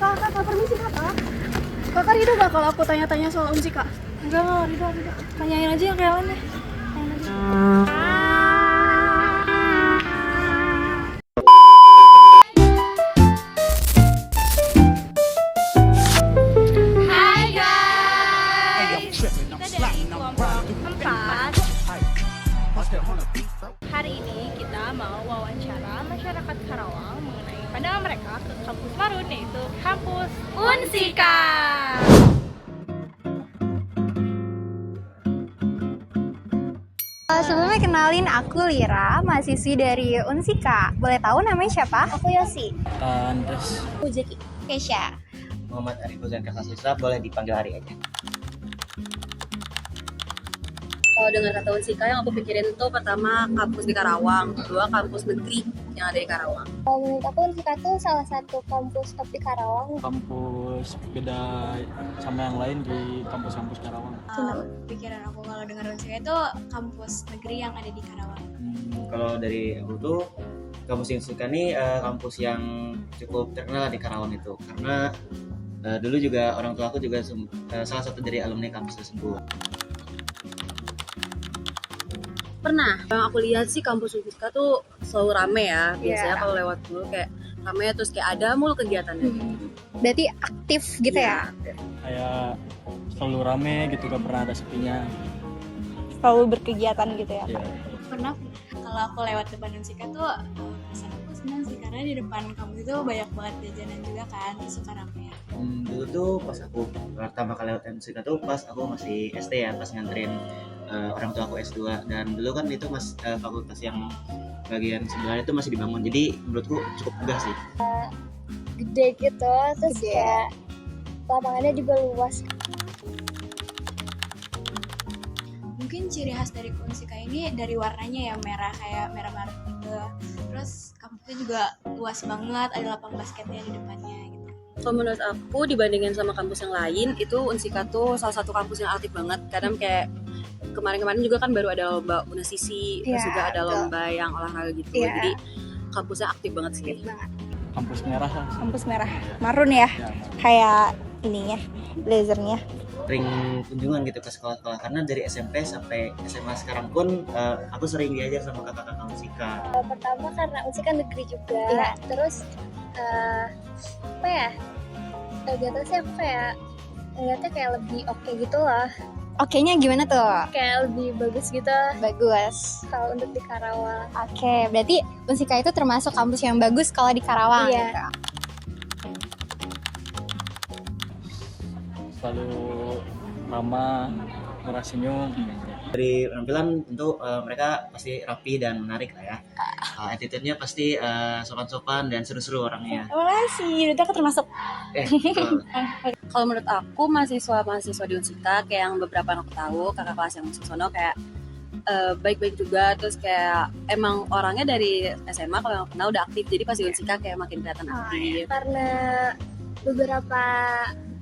Kakak, permisi kakak. Kakak ridho gak kalau aku tanya-tanya soal Unsika? Enggak, ridho. Tanyain aja yang kayak lain deh. Tanyain aja. Hai guys, kita dari kelompok 4. Hari ini kita mau wawancara masyarakat Karawang mengenai pandangan mereka ke kampus Marun, yaitu kampus Unsika. Sebelumnya kenalin, aku Lira, mahasiswi dari Unsika. Boleh tahu namanya siapa? Aku Yosi. Andres. Aku Jeki. Kesha. Muhammad Arif Huzan Kasasisra, boleh dipanggil Ari aja. Kalau dengar kata Unsika yang aku pikirin itu pertama kampus di Karawang, kedua kampus negeri yang ada di Karawang. Menurut aku Unsika itu salah satu kampus top di Karawang. Kampus beda sama yang lain di kampus-kampus Karawang. Pikiran aku kalau dengar Unsika itu kampus negeri yang ada di Karawang. Kalau dari aku tuh kampus Unsika ini kampus yang cukup terkenal di Karawang itu karena dulu juga orang tua aku juga salah satu dari alumni kampus tersebut. Pernah, yang aku lihat sih kampus Unsika tuh selalu rame ya. Biasanya kalau lewat dulu kayak rame, terus kayak ada mulu kegiatannya. Berarti aktif gitu ya? Kayak selalu rame gitu, gak pernah ada sepinya. Selalu berkegiatan gitu ya? Ya. Pernah kalau aku lewat depan Unsika tuh perasaan aku senang sih karena di depan kampus itu banyak banget jajanan juga kan, terus suka rame. Dulu tuh pas aku pertama kali lewat Unsika tuh pas aku masih SD ya, pas nganterin orang tua aku S2, dan dulu kan itu fakultas yang bagian sebelahnya itu masih dibangun, jadi menurutku cukup megah sih. Gede gitu, terus kayak lapangannya juga luas. Mungkin ciri khas dari Unsika ini dari warnanya ya, merah, kayak merah-merah gitu. Terus kampusnya juga luas banget, ada lapang basketnya di depannya gitu. Kalau menurut aku dibandingin sama kampus yang lain, itu Unsika tuh salah satu kampus yang aktif banget. Kadang kayak kemarin-kemarin juga kan baru ada lomba Unasisi, terus juga ada lomba yang olahraga gitu. Jadi kampusnya aktif banget sih. Kampus merah. Kampus merah. Marun ya? Kayak ininya, blazernya. Sering kunjungan gitu ke sekolah-sekolah karena dari SMP sampai SMA sekarang pun aku sering diajar sama kakak-kakak Unsika. Pertama karena Unsika negeri juga, terus apa ya? Gak tau sih, aku kayak ngeliatnya kayak lebih oke gitu lah. Oke-nya gimana tuh? Kayak lebih bagus gitu Bagus. kalau untuk di Karawang. Oke, berarti Unsika itu termasuk kampus yang bagus kalau di Karawang Iya. gitu. Selalu ramah, murah senyum. Dari penampilan tentu mereka pasti rapi dan menarik lah ya. Attitude-nya pasti sopan-sopan dan seru-seru orangnya. Makasih, berarti aku termasuk. Kalau menurut aku mahasiswa di Unsika kayak yang beberapa yang aku tahu, kakak kelas yang masuk sono kayak baik-baik juga, terus kayak emang orangnya dari SMA kalau yang aku kenal udah aktif, jadi pas di Unsika kayak makin kelihatan aktif. Karena beberapa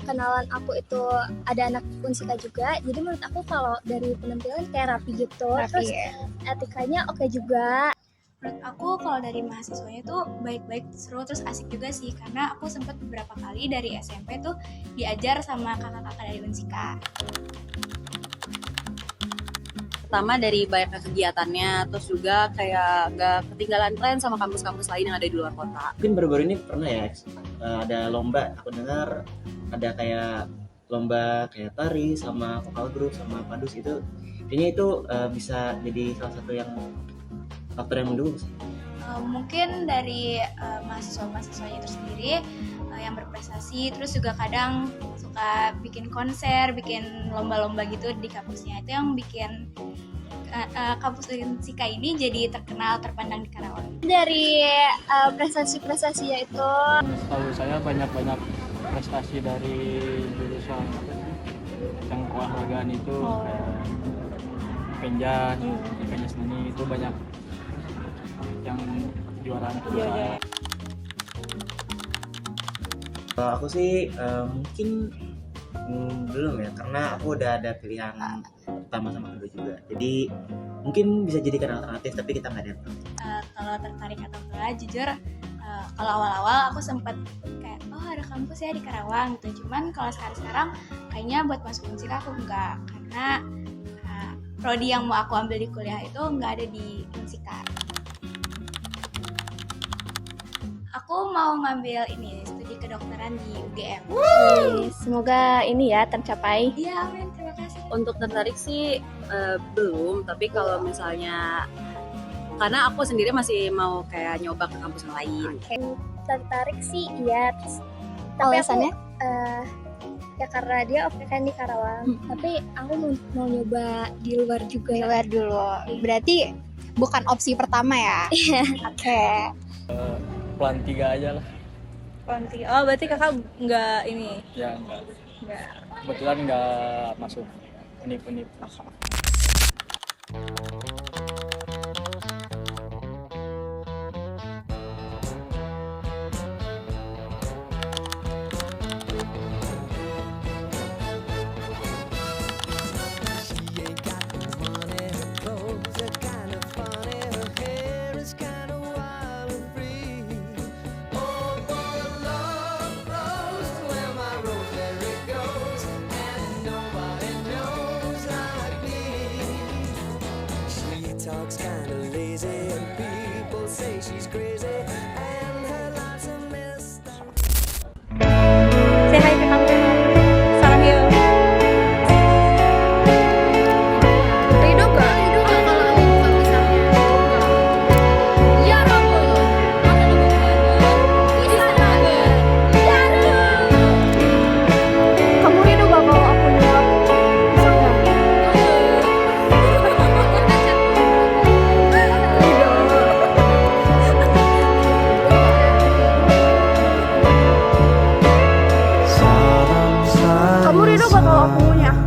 kenalan aku itu ada anak Unsika juga, jadi menurut aku kalau dari penampilan kayak rapi gitu, terus etikanya oke juga. Menurut aku kalau dari mahasiswanya tuh baik-baik, seru, terus asik juga sih karena aku sempat beberapa kali dari SMP tuh diajar sama kakak-kakak dari Unsika. Pertama dari banyaknya kegiatannya, terus juga kayak gak ketinggalan tren sama kampus-kampus lain yang ada di luar kota. Mungkin baru-baru ini pernah ya ada lomba, aku dengar ada kayak lomba kayak tari sama vokal group sama padus itu. Kayaknya itu bisa jadi salah satu yang faktor yang mendukung sih. Mungkin dari mahasiswa-mahasiswanya itu sendiri yang berprestasi, terus juga kadang suka bikin konser, bikin lomba-lomba gitu di kampusnya, itu yang bikin kampus Unsika ini jadi terkenal, terpandang di Karawang. Dari prestasi-prestasinya itu Tahu saya banyak-banyak prestasi dari jurusan apa sih? Yang keolahragaan itu kayak penjas, seni itu banyak yang juara saya. Kalau aku sih mungkin belum ya, karena aku udah ada pilihan pertama sama kedua juga, jadi mungkin bisa jadikan alternatif tapi kita nggak ada. Kalau tertarik atau enggak, jujur Kalau awal-awal aku sempet kayak oh ada kampus ya di Karawang gitu. Cuman kalau sekarang kayaknya buat masuk Unsika aku enggak, karena prodi yang mau aku ambil di kuliah itu enggak ada di Unsika. Aku mau ngambil ini studi kedokteran di UGM. Semoga ini ya tercapai. Iya, amin. Terima kasih. Untuk tertarik sih belum, tapi kalau misalnya karena aku sendiri masih mau kayak nyoba ke kampus yang lain. Tertarik sih iya. Tapi Alasannya? Ya karena dia oke kan di Karawang. Tapi aku mau nyoba di luar juga. Di luar dulu. Berarti bukan opsi pertama ya? Iya. Oke. Plan 3 aja lah. Nanti. Oh, berarti kakak nggak ini? Ya enggak. Nggak. Kebetulan enggak masuk univ-univ. Talks kinda lazy and people say she's crazy and her life's a mess. Say hi ke kamu. Salam yuk. Ridho gak? Ridho gak kalau aku buka pisangnya? Ya Robo. Mana lu buka? Pisang nugget. Ya Robo. Kamu ridho gak kalau aku nyoba pisangnya? Kamu ridho gak kalau aku ngunyah?